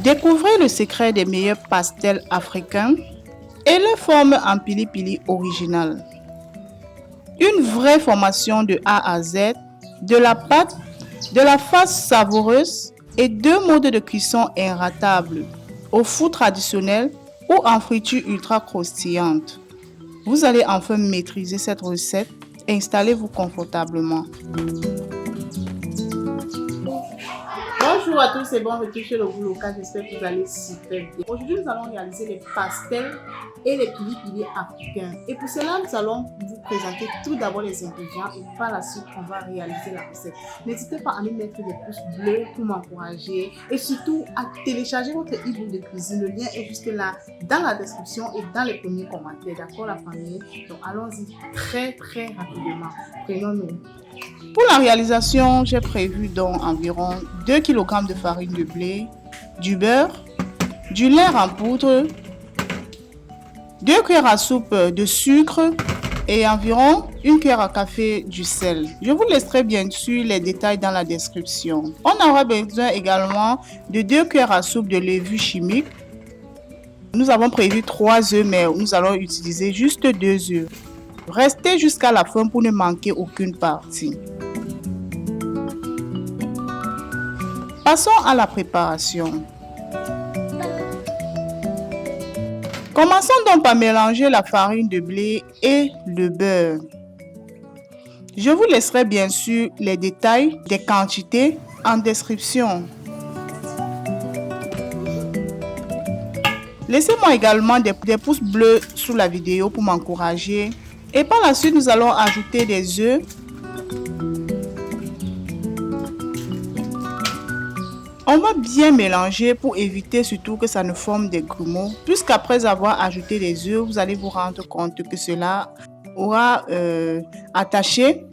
Découvrez le secret des meilleurs pastels africains et les formes en pili-pili originales. Une vraie formation de A à Z, de la pâte, de la face savoureuse et 2 modes de cuisson irratables, au four traditionnel ou en friture ultra croustillante. Vous allez enfin maîtriser cette recette. Installez-vous confortablement. Bonjour à tous et bon retour chez le Bouloka, j'espère que vous allez super bien. Aujourd'hui, nous allons réaliser les pastels et les pili-pili africains. Et pour cela, nous allons vous présenter tout d'abord les ingrédients et par la suite, on va réaliser la recette. N'hésitez pas à me mettre des pouces bleus pour m'encourager et surtout à télécharger votre e-book de cuisine. Le lien est juste là dans la description et dans les premiers commentaires. D'accord, la famille? Donc, allons-y très rapidement. Prenons-nous. Pour la réalisation, j'ai prévu donc environ 2 kg de farine de blé, du beurre, du lait en poudre, 2 cuillères à soupe de sucre et environ 1 cuillère à café du sel. Je vous laisserai bien sûr les détails dans la description. On aura besoin également de 2 cuillères à soupe de levure chimique. Nous avons prévu 3 œufs, mais nous allons utiliser juste 2 œufs. Restez jusqu'à la fin pour ne manquer aucune partie. Passons à la préparation. Commençons donc par mélanger la farine de blé et le beurre. Je vous laisserai bien sûr les détails des quantités en description. Laissez-moi également des pouces bleus sous la vidéo pour m'encourager. Et par la suite, nous allons ajouter des œufs. On va bien mélanger pour éviter surtout que ça ne forme des grumeaux. Puisqu'après avoir ajouté des œufs, vous allez vous rendre compte que cela aura attaché.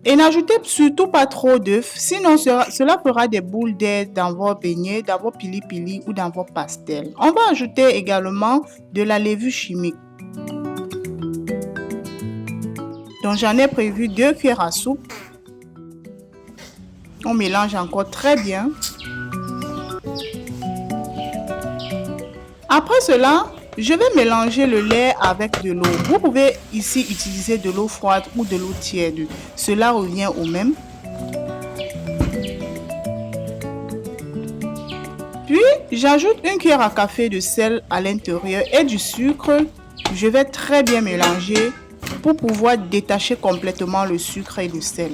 Et n'ajoutez surtout pas trop d'œufs, sinon cela fera des boules d'air dans vos beignets, dans vos pili-pili ou dans vos pastels. On va ajouter également de la levure chimique. Donc j'en ai prévu 2 cuillères à soupe. On mélange encore très bien. Après cela, je vais mélanger le lait avec de l'eau. Vous pouvez ici utiliser de l'eau froide ou de l'eau tiède. Cela revient au même. Puis, j'ajoute 1 cuillère à café de sel à l'intérieur et du sucre. Je vais très bien mélanger pour pouvoir détacher complètement le sucre et le sel.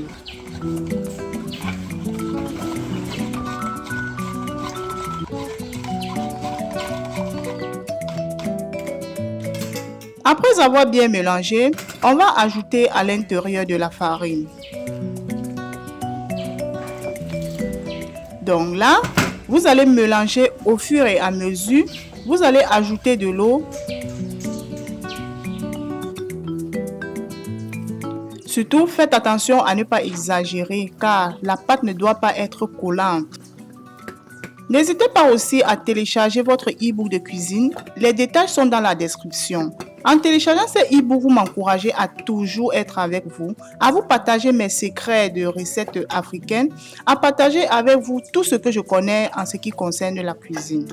Après avoir bien mélangé, on va ajouter à l'intérieur de la farine. Donc là, vous allez mélanger au fur et à mesure. Vous allez ajouter de l'eau. Surtout, faites attention à ne pas exagérer car la pâte ne doit pas être collante. N'hésitez pas aussi à télécharger votre e-book de cuisine. Les détails sont dans la description. En téléchargeant ce e-book, vous m'encouragez à toujours être avec vous, à vous partager mes secrets de recettes africaines, à partager avec vous tout ce que je connais en ce qui concerne la cuisine.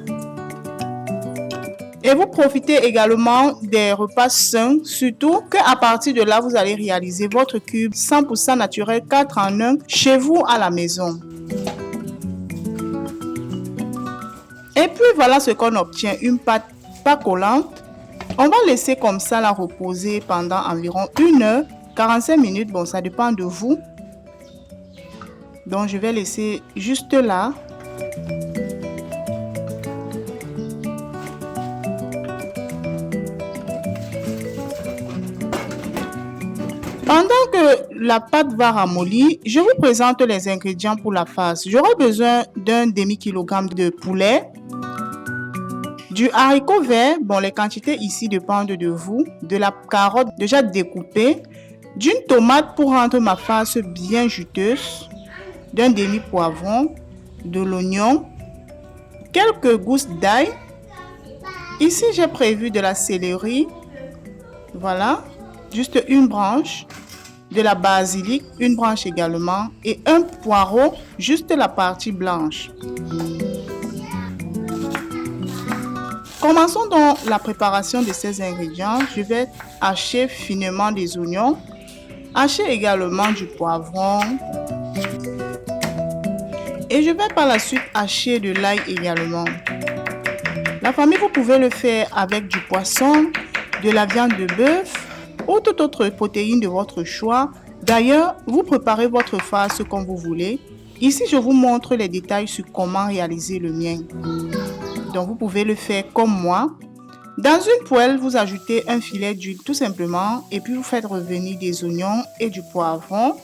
Et vous profitez également des repas sains, surtout qu'à partir de là, vous allez réaliser votre cube 100% naturel 4 en 1 chez vous à la maison. Et puis voilà ce qu'on obtient, une pâte pas collante. On va laisser comme ça la reposer pendant environ 1 heure, 45 minutes, bon ça dépend de vous. Donc je vais laisser juste là. Pendant que la pâte va ramollir, je vous présente les ingrédients pour la farce. J'aurai besoin d'un demi-kilogramme de poulet, du haricot vert, bon les quantités ici dépendent de vous, de la carotte déjà découpée, d'une tomate pour rendre ma farce bien juteuse, d'un demi-poivron, de l'oignon, quelques gousses d'ail. Ici j'ai prévu de la céleri, voilà, juste une branche, de la basilic, une branche également, et un poireau, juste la partie blanche. Commençons donc la préparation de ces ingrédients. Je vais hacher finement des oignons, hacher également du poivron et je vais par la suite hacher de l'ail également. La famille, vous pouvez le faire avec du poisson, de la viande de bœuf ou toute autre protéine de votre choix. D'ailleurs, vous préparez votre farce comme vous voulez. Ici, je vous montre les détails sur comment réaliser le mien. Donc, vous pouvez le faire comme moi. Dans une poêle, vous ajoutez un filet d'huile tout simplement et puis vous faites revenir des oignons et du poivron.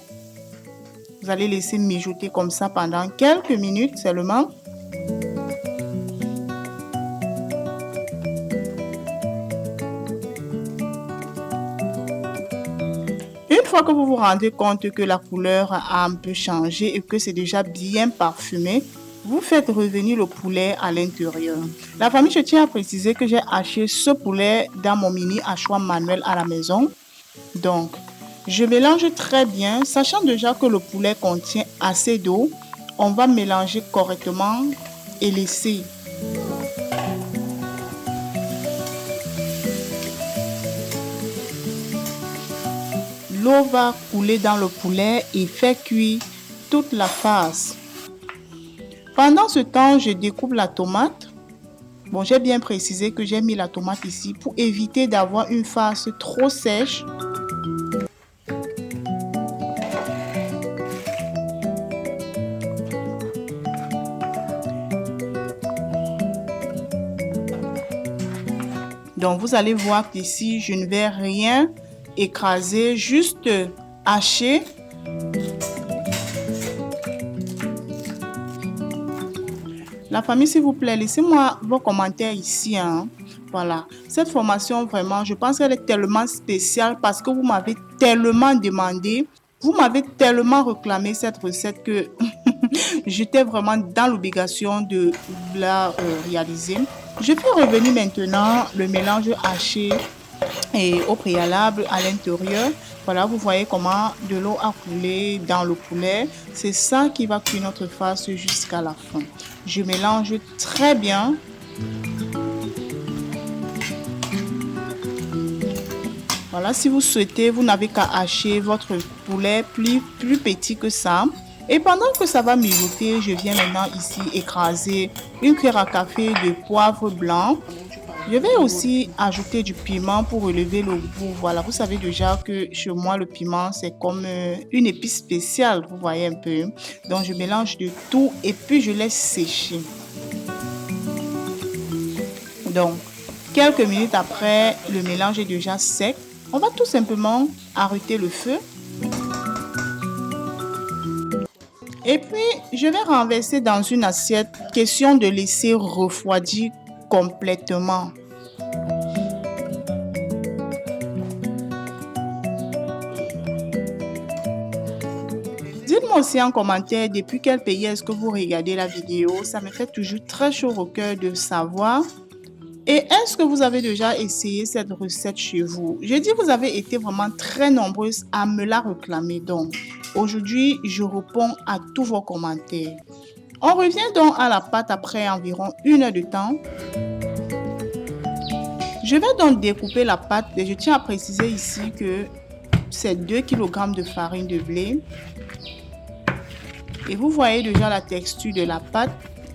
Vous allez laisser mijoter comme ça pendant quelques minutes seulement. Une fois que vous vous rendez compte que la couleur a un peu changé et que c'est déjà bien parfumé, vous faites revenir le poulet à l'intérieur. La famille, je tiens à préciser que j'ai haché ce poulet dans mon mini hachoir manuel à la maison. Donc, je mélange très bien, sachant déjà que le poulet contient assez d'eau. On va mélanger correctement et laisser. L'eau va couler dans le poulet et faire cuire toute la farce. Pendant ce temps, je découpe la tomate. Bon, j'ai bien précisé que j'ai mis la tomate ici pour éviter d'avoir une farce trop sèche. Donc, vous allez voir qu'ici, je ne vais rien écraser, juste hacher. La famille, s'il vous plaît, laissez-moi vos commentaires ici. Voilà, cette formation, vraiment, je pense qu'elle est tellement spéciale parce que vous m'avez tellement demandé, vous m'avez tellement réclamé cette recette que j'étais vraiment dans l'obligation de la réaliser. Je fais revenir maintenant le mélange haché et au préalable à l'intérieur. Voilà, vous voyez comment de l'eau a coulé dans le poulet. C'est ça qui va cuire notre farce jusqu'à la fin. Je mélange très bien. Voilà, si vous souhaitez, vous n'avez qu'à hacher votre poulet plus petit que ça. Et pendant que ça va mijoter, je viens maintenant ici écraser une cuillère à café de poivre blanc. Je vais aussi ajouter du piment pour relever le goût. Voilà, vous savez déjà que chez moi, le piment, c'est comme une épice spéciale, vous voyez un peu. Donc, je mélange de tout et puis je laisse sécher. Donc, quelques minutes après, le mélange est déjà sec. On va tout simplement arrêter le feu. Et puis, je vais renverser dans une assiette. Question de laisser refroidir complètement. Dites-moi aussi en commentaire depuis quel pays est-ce que vous regardez la vidéo. Ça me fait toujours très chaud au cœur de savoir. Et est-ce que vous avez déjà essayé cette recette chez vous? J'ai dit vous avez été vraiment très nombreuses à me la réclamer. Donc, aujourd'hui, je réponds à tous vos commentaires. On revient donc à la pâte après environ 1 heure de temps. Je vais donc découper la pâte et je tiens à préciser ici que c'est 2 kg de farine de blé. Et vous voyez déjà la texture de la pâte.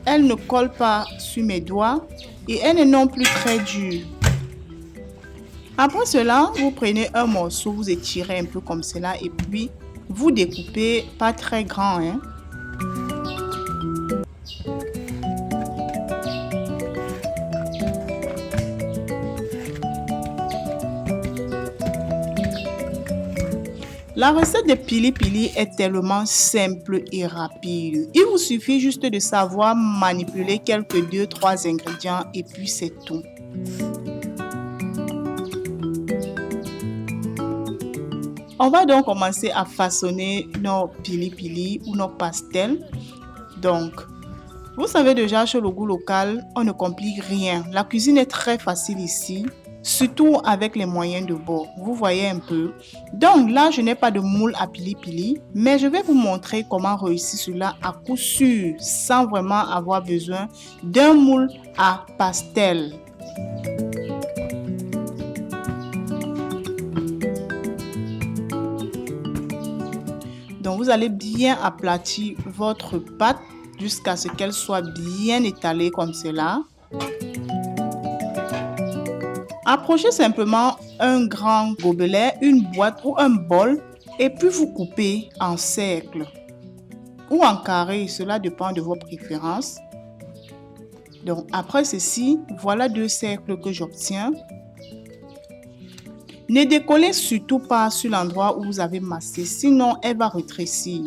Elle ne colle pas sur mes doigts et elle n'est non plus très dure. Après cela, vous prenez un morceau, vous étirez un peu comme cela et puis vous découpez pas très grand. La recette de pili pili est tellement simple et rapide. Il vous suffit juste de savoir manipuler quelques 2-3 ingrédients et puis c'est tout. On va donc commencer à façonner nos pili pili ou nos pastels. Donc, vous savez déjà, chez le goût local, on ne complique rien. La cuisine est très facile ici. surtout avec les moyens de bord. Vous voyez un peu. Donc là, je n'ai pas de moule à pili-pili, mais je vais vous montrer comment réussir cela à coup sûr, sans vraiment avoir besoin d'un moule à pastel. Donc, vous allez bien aplatir votre pâte jusqu'à ce qu'elle soit bien étalée comme cela. Approchez simplement un grand gobelet, une boîte ou un bol et puis vous coupez en cercle ou en carré, cela dépend de vos préférences. Donc, après ceci, voilà 2 cercles que j'obtiens. Ne décollez surtout pas sur l'endroit où vous avez massé, sinon elle va rétrécir.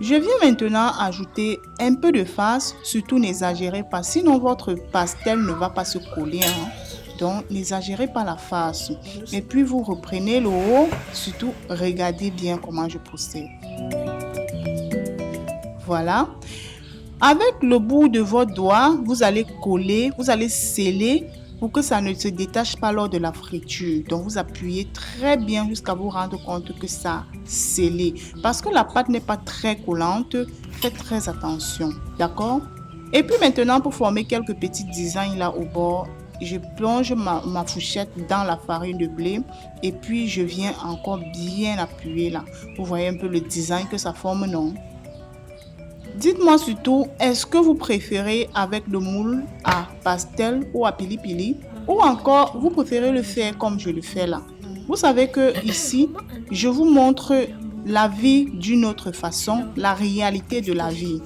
Je viens maintenant ajouter un peu de farce, surtout n'exagérez pas, sinon votre pastel ne va pas se coller. Donc n'exagérez pas la farce. Et puis vous reprenez le haut, surtout regardez bien comment je procède. Voilà. Avec le bout de votre doigt, vous allez coller, vous allez sceller pour que ça ne se détache pas lors de la friture. Donc, vous appuyez très bien jusqu'à vous rendre compte que ça a scellé. Parce que la pâte n'est pas très collante, faites très attention. D'accord? Et puis maintenant, pour former quelques petits designs là au bord, je plonge ma fourchette dans la farine de blé et puis je viens encore bien appuyer là. Vous voyez un peu le design que ça forme, non? Dites-moi surtout, est-ce que vous préférez avec le moule à pastel ou à pili-pili ou encore vous préférez le faire comme je le fais là? Vous savez que ici, je vous montre la vie d'une autre façon, la réalité de la vie.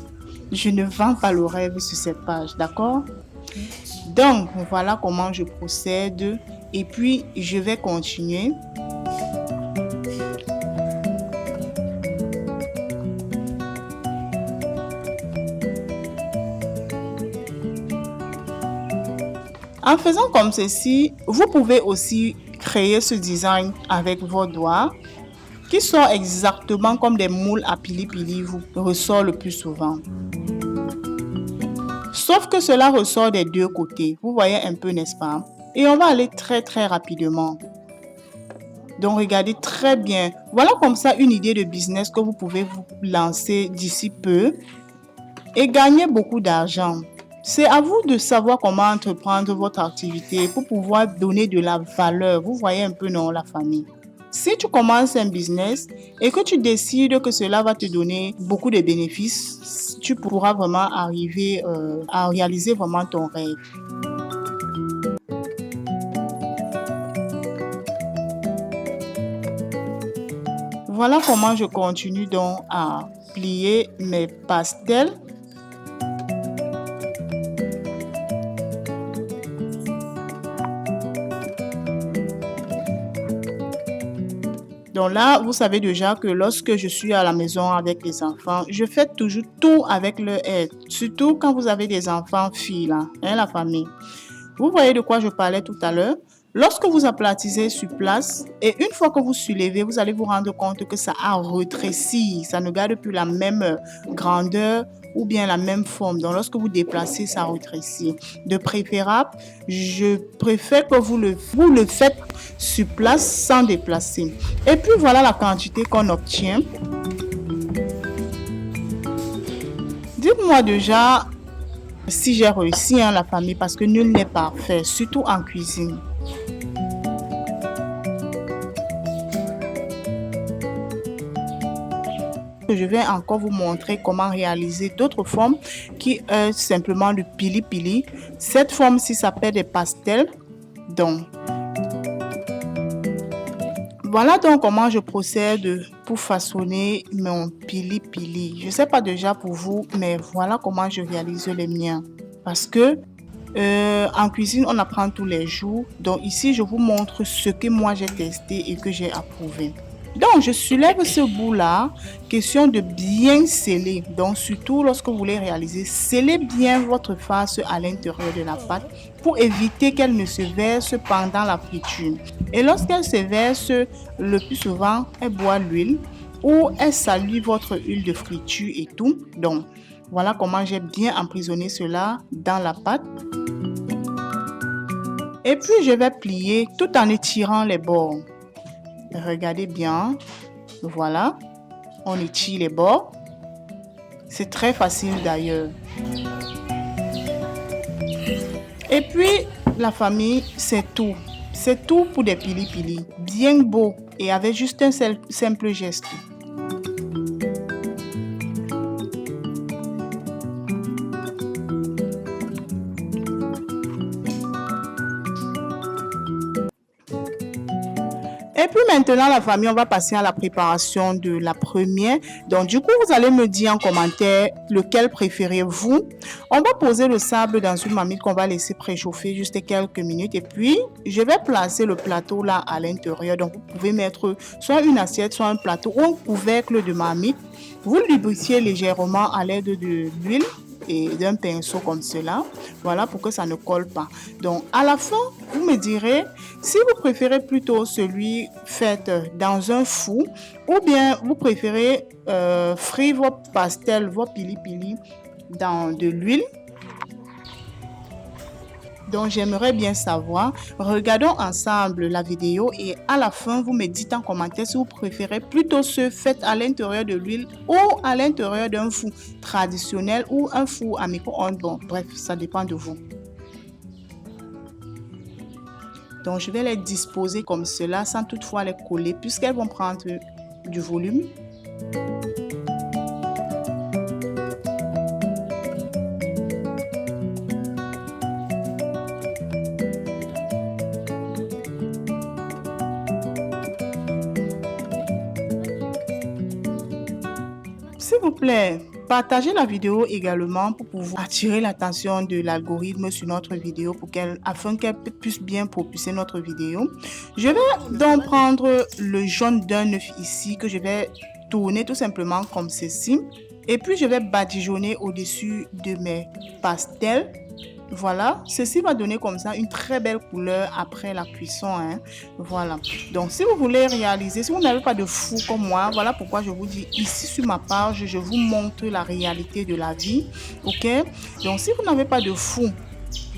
Je ne vends pas le rêve sur cette page, d'accord? Donc, voilà comment je procède et puis je vais continuer. En faisant comme ceci, vous pouvez aussi créer ce design avec vos doigts qui sont exactement comme des moules à pili-pili vous ressort le plus souvent. Sauf que cela ressort des 2 côtés. Vous voyez un peu, n'est-ce pas? Et on va aller très rapidement. Donc, regardez très bien. Voilà comme ça une idée de business que vous pouvez vous lancer d'ici peu et gagner beaucoup d'argent. C'est à vous de savoir comment entreprendre votre activité pour pouvoir donner de la valeur. Vous voyez un peu, non, la famille. Si tu commences un business et que tu décides que cela va te donner beaucoup de bénéfices, tu pourras vraiment arriver à réaliser vraiment ton rêve. Voilà comment je continue donc à plier mes pastels. Donc là, vous savez déjà que lorsque je suis à la maison avec les enfants, je fais toujours tout avec leur aide. Surtout quand vous avez des enfants filles, là, la famille. Vous voyez de quoi je parlais tout à l'heure? Lorsque vous aplatissez sur place et une fois que vous soulevez, vous allez vous rendre compte que ça a rétréci. Ça ne garde plus la même grandeur ou bien la même forme. Donc, lorsque vous déplacez, ça rétrécit. De préférable, je préfère que vous le faites sur place sans déplacer. Et puis, voilà la quantité qu'on obtient. Dites-moi déjà si j'ai réussi la famille parce que nul n'est parfait, surtout en cuisine. Je vais encore vous montrer comment réaliser d'autres formes qui est simplement le pili-pili. Cette forme-ci s'appelle des pastels. Donc, voilà donc comment je procède pour façonner mon pili-pili. Je ne sais pas déjà pour vous, mais voilà comment je réalise les miens. Parce que en cuisine, on apprend tous les jours. Donc ici, je vous montre ce que moi j'ai testé et que j'ai approuvé. Donc, je soulève ce bout-là, question de bien sceller. Donc, surtout lorsque vous voulez réaliser, scellez bien votre farce à l'intérieur de la pâte pour éviter qu'elle ne se verse pendant la friture. Et lorsqu'elle se verse, le plus souvent, elle boit l'huile ou elle salit votre huile de friture et tout. Donc, Voilà comment j'ai bien emprisonné cela dans la pâte. Et puis, je vais plier tout en étirant les bords. Regardez bien. Voilà. On étire les bords. C'est très facile d'ailleurs. Et puis, la famille, c'est tout. C'est tout pour des pili-pili. Bien beau et avec juste un simple geste. Et puis maintenant, la famille, on va passer à la préparation de la première. Donc, du coup, vous allez me dire en commentaire lequel préférez-vous. On va poser le sable dans une marmite qu'on va laisser préchauffer juste quelques minutes. Et puis, je vais placer le plateau là à l'intérieur. Donc, vous pouvez mettre soit une assiette, soit un plateau ou un couvercle de marmite. Vous lubrifiez légèrement à l'aide de l'huile et d'un pinceau comme cela, voilà, pour que ça ne colle pas. Donc à la fin, vous me direz si vous préférez plutôt celui fait dans un four ou bien vous préférez frire vos pastels, vos pili-pili dans de l'huile. Donc j'aimerais bien savoir. Regardons ensemble la vidéo et à la fin, vous me dites en commentaire si vous préférez plutôt ce fait à l'intérieur de l'huile ou à l'intérieur d'un four traditionnel ou un four à micro-ondes. Bon, bref, ça dépend de vous. Donc je vais les disposer comme cela sans toutefois les coller puisqu'elles vont prendre du volume. S'il vous plaît, partagez la vidéo également pour pouvoir attirer l'attention de l'algorithme sur notre vidéo afin qu'elle puisse bien propulser notre vidéo. Je vais donc prendre le jaune d'un œuf ici que je vais tourner tout simplement comme ceci. Et puis je vais badigeonner au-dessus de mes pastels. Voilà, ceci va donner comme ça une très belle couleur après la cuisson, hein. Voilà, donc si vous voulez réaliser, si vous n'avez pas de four comme moi, voilà pourquoi je vous dis ici sur ma page, je vous montre la réalité de la vie, ok? Donc si vous n'avez pas de four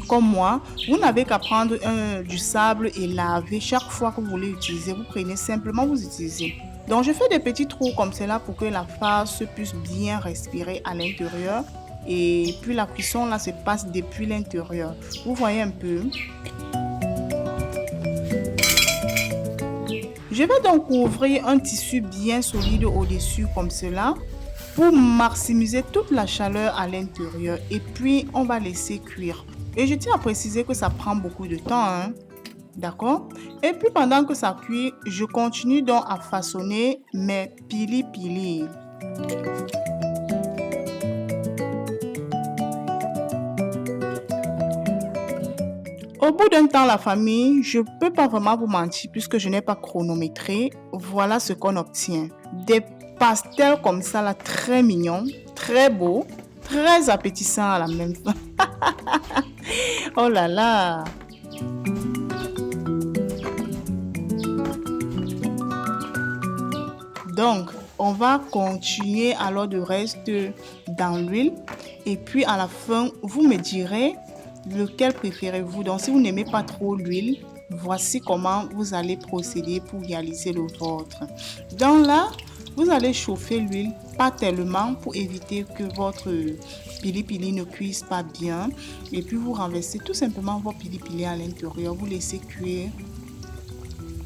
comme moi, vous n'avez qu'à prendre du sable et laver chaque fois que vous voulez utiliser. Vous prenez simplement, vous utilisez. Donc je fais des petits trous comme cela pour que la farce puisse bien respirer à l'intérieur. Et puis la cuisson là se passe depuis l'intérieur. Vous voyez un peu. Je vais donc couvrir un tissu bien solide au-dessus comme cela pour maximiser toute la chaleur à l'intérieur. Et puis on va laisser cuire. Et je tiens à préciser que ça prend beaucoup de temps, hein. D'accord? Et puis pendant que ça cuit, je continue donc à façonner mes pili-pili. Au bout d'un temps, la famille, je ne peux pas vraiment vous mentir puisque je n'ai pas chronométré. Voilà ce qu'on obtient. Des pastels comme ça, là, très mignons, très beaux, très appétissants à la même fois. Oh là là! Donc, on va continuer alors de rester dans l'huile. Et puis à la fin, vous me direz lequel préférez-vous. Donc, si vous n'aimez pas trop l'huile, voici comment vous allez procéder pour réaliser le vôtre. Donc là, vous allez chauffer l'huile, pas tellement pour éviter que votre pili-pili ne cuise pas bien. Et puis, vous renversez tout simplement vos pili-pili à l'intérieur. Vous laissez cuire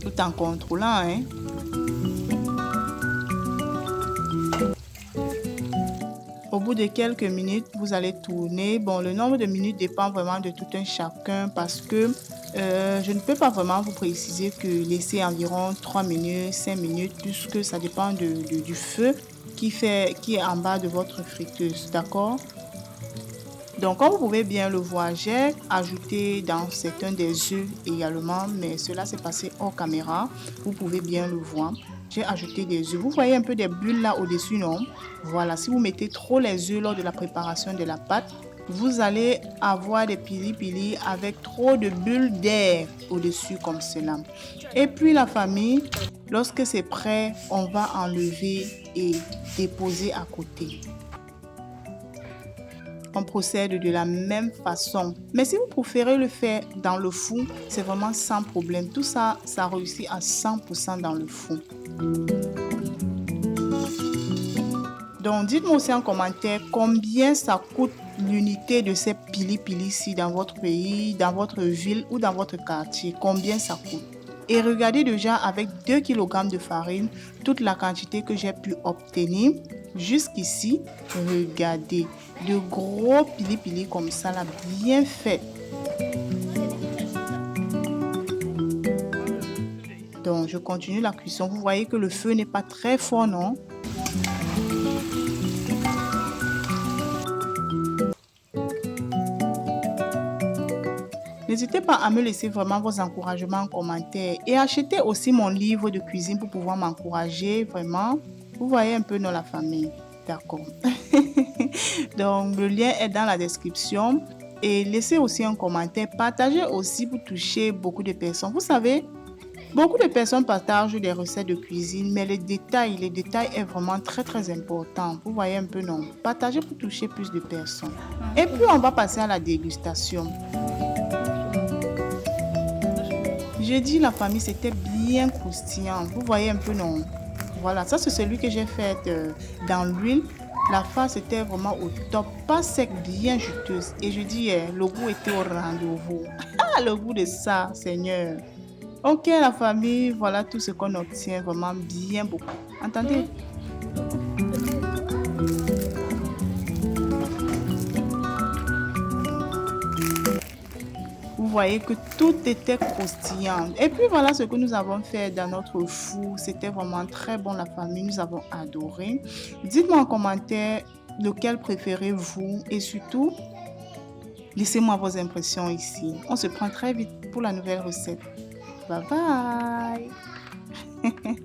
tout en contrôlant, hein. Au bout de quelques minutes, vous allez tourner. Bon, le nombre de minutes dépend vraiment de tout un chacun parce que je ne peux pas vraiment vous préciser que laisser environ 3 minutes, 5 minutes, puisque ça dépend du feu qui est en bas de votre friteuse, d'accord? Donc, comme vous pouvez bien le voir, j'ai ajouté dans certains des œufs également, mais cela s'est passé hors caméra. Vous pouvez bien le voir. J'ai ajouté des œufs. Vous voyez un peu des bulles là au-dessus, non? Voilà, si vous mettez trop les œufs lors de la préparation de la pâte, vous allez avoir des pili-pili avec trop de bulles d'air au-dessus comme cela. Et puis la famille, lorsque c'est prêt, on va enlever et déposer à côté. on procède de la même façon. Mais si vous préférez le faire dans le four, c'est vraiment sans problème. Tout ça, ça réussit à 100% dans le four. Donc, dites-moi aussi en commentaire combien ça coûte l'unité de ces pili-pili-ci dans votre pays, dans votre ville ou dans votre quartier. Combien ça coûte? Et regardez déjà avec 2 kg de farine, toute la quantité que j'ai pu obtenir. Jusqu'ici, regardez, de gros pili-pili comme ça, là, bien fait. Donc, je continue la cuisson. Vous voyez que le feu n'est pas très fort, non? N'hésitez pas à me laisser vraiment vos encouragements en commentaire et achetez aussi mon livre de cuisine pour pouvoir m'encourager vraiment. Vous voyez un peu dans la famille. D'accord. Donc, le lien est dans la description et laissez aussi un commentaire. Partagez aussi pour toucher beaucoup de personnes. Vous savez, beaucoup de personnes partagent des recettes de cuisine, mais les détails est vraiment très très important. Vous voyez un peu, non? Partagez pour toucher plus de personnes. Et puis, on va passer à la dégustation. J'ai dit la famille, c'était bien croustillant. Vous voyez un peu, non? Voilà, ça c'est celui que j'ai fait dans l'huile. La face était vraiment au top, pas sec, bien juteuse. Et je dis, le goût était au rendez-vous. Ah, le goût de ça, Seigneur. Ok, la famille, voilà tout ce qu'on obtient, vraiment bien beaucoup. Entendez? Vous voyez que tout était croustillant. Et puis voilà ce que nous avons fait dans notre four. C'était vraiment très bon, la famille. Nous avons adoré. Dites-moi en commentaire lequel préférez-vous. Et surtout, laissez-moi vos impressions ici. On se prend très vite pour la nouvelle recette. Bye bye.